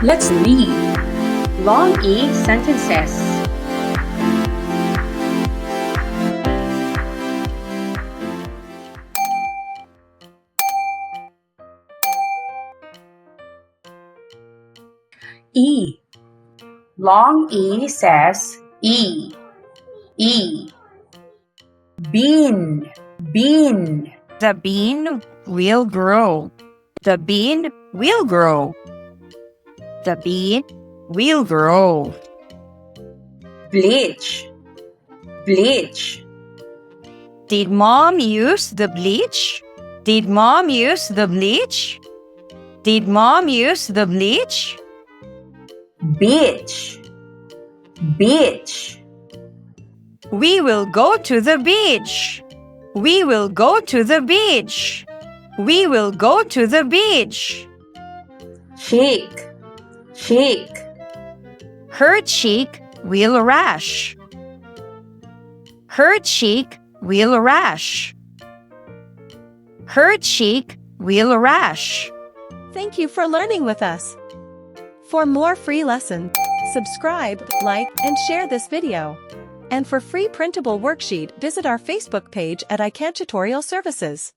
Let's read. Long E sentences. E. Long E says E. E. Bean. Bean. The bean will grow. The bean will grow. The bean will grow. Bleach. Bleach. Did mom use the bleach? Did mom use the bleach? Did mom use the bleach? Beach. Beach. We will go to the beach. We will go to the beach. We will go to the beach. Cheek. Cheek. Her cheek will rash. Her cheek will rash. Her cheek will rash. Thank you for learning with us. For more free lessons, subscribe, like, and share this video. And for free printable worksheet, visit our Facebook page at iCan Tutorial Services.